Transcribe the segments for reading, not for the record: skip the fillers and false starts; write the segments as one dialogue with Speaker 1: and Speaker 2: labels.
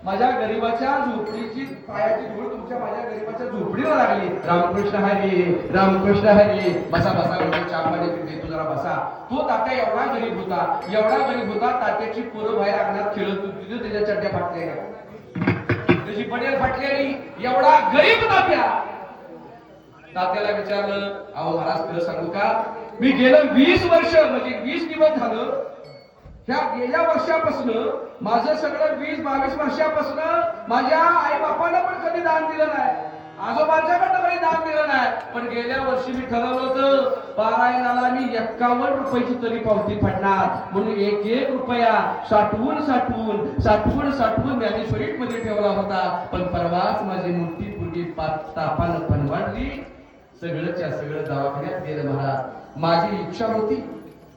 Speaker 1: माझ्या गरीबाच्या झोपडीची पायाची धूळ तुमच्या माझ्या गरीबाच्या झोपडीला लागली. रामकृष्ण हरी, रामकृष्ण हरी. बसा बसा म्हणजे चहा पाणी देतो जरा बसा. तो तात्या एवढा गरीब होता, एवढा गरीब होता, तात्याची पोरं बाहेर अंगणात खेळत होती, त्याच्या चड्ड्या फाटल्या, त्याची बनेल फाटलेली, एवढा गरीब तात्या. तात्याला विचारलं, अहो महाराज खरं सांगू का, मी गेलं 20 वर्ष म्हणजे 20 दिवस झालं, ह्या गेल्या वर्षापासून माझं सगळं 20-22 वर्षापासून माझ्या आई बापाला पण कधी दान दिलं नाही, आजोबांच्याकडनं कधी दान दिलं नाही. पण गेल्या वर्षी मी ठरवलं होतं पारायणाला मी 51 रुपयाची तरी पावती फाडणार, म्हणून एक एक रुपया साठवून साठवून साठवून साठवून ज्ञानेश्वरीत मध्ये ठेवला होता. पण परवाच माझी मोठी मुलगी तापानं पणवाडली, सगळंच्या सगळं दवाखान्यात गेलं महाराज. माझी इच्छा होती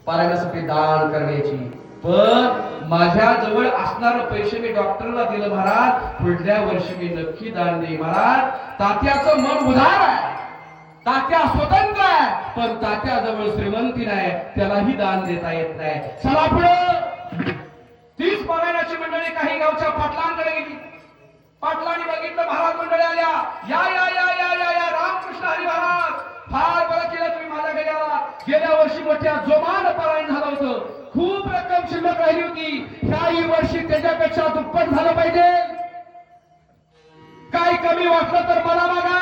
Speaker 1: पारायणासाठी दान करण्याची, पण माझ्या जवळ असणार पैसे मी डॉक्टरला दिलं महाराज. पुढल्या वर्षी मी नक्की दान देईन महाराज. तात्याचं मन उदार आहे, तात्या स्वतंत्र आहे, पण तात्याजवळ श्रीमंती नाही, त्यालाही दान देता येत नाही. चला पुढे. 30 पारायणाची मंडळी काही गावच्या पाटलांकडे गेली. पाटलांनी बघितलं महाराज मंडळी आल्या, या या या या या या रामकृष्ण हरी महाराज, फार बरं केलं तुम्ही माझ्या घरी आला. गेल्या वर्षी मोठ्या जोमान पारायण झालं होतं, खूप रक्कम शिल्लक राहिली होती, ह्याही वर्षी त्याच्यापेक्षा दुप्पट झालं पाहिजे. काय कमी वाटलं तर मला बघा.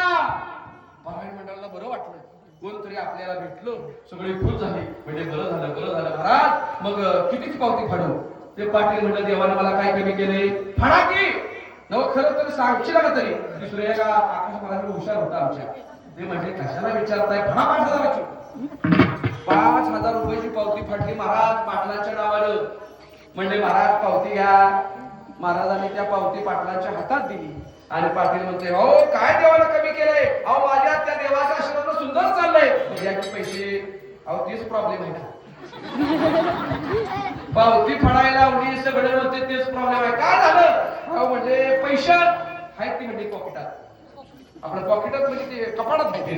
Speaker 1: पारायण मंडळाला बरं वाटलं, कोणतरी आपल्याला भेटलं, सगळे खुश झाले, म्हणजे बरं झालं बरं झालं महाराज. मग कितीची पावती फाडू? ते पाटील म्हणलं, देवानं मला काय कमी केले, फाडा की. नव खरं तर सांगशील का तरी. दुसऱ्या एका आकाश मला हुशार होता आमच्या, ते म्हणजे कशाला विचारताय, फडा 5,000ची. 5,000 रुपयाची पावती फाटली महाराज पाटलांच्या नावानं. म्हणजे महाराज पावती घ्या. महाराजांनी त्या पावती पाटलांच्या हातात दिली आणि पाटील म्हणते, हो काय देवाला कमी केलंय, अहो माझ्या त्या देवाच्या आशीर्वादानं सुंदर चाललंय, घ्या की पैसे. अहो तेच प्रॉब्लेम आहे ना, पावती फाडायला लावली, सगळे होते, तेच प्रॉब्लेम आहे. काय झालं? अहो म्हणजे पैसे आहेत ती म्हणजे पॉकेटात, आपल्या पॉकेटात म्हणजे ते कपाटात आहे.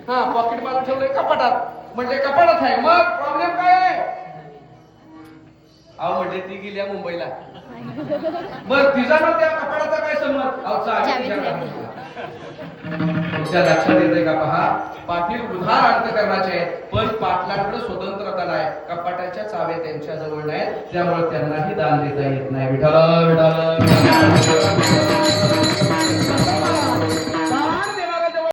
Speaker 1: हा पॉकेट मला ठेवलंय कपाटात, म्हणजे कपाटात आहे. मग प्रॉब्लेम काय आहे? अहो म्हणजे ती गेल्या मुंबईला, बर तिचा ना त्या कपाटाचा काय संबंध? अहो तुमच्या लक्षात येते का? पहा, पाटील उधार अंतकरणाचे आहेत, पण पाटलांकडे स्वतंत्रता नाही, कपाटाच्या चाव्या त्यांच्या जवळ नाहीत, त्यामुळे त्यांनाही दान देता येत नाही. विठ्ठल विठ्ठल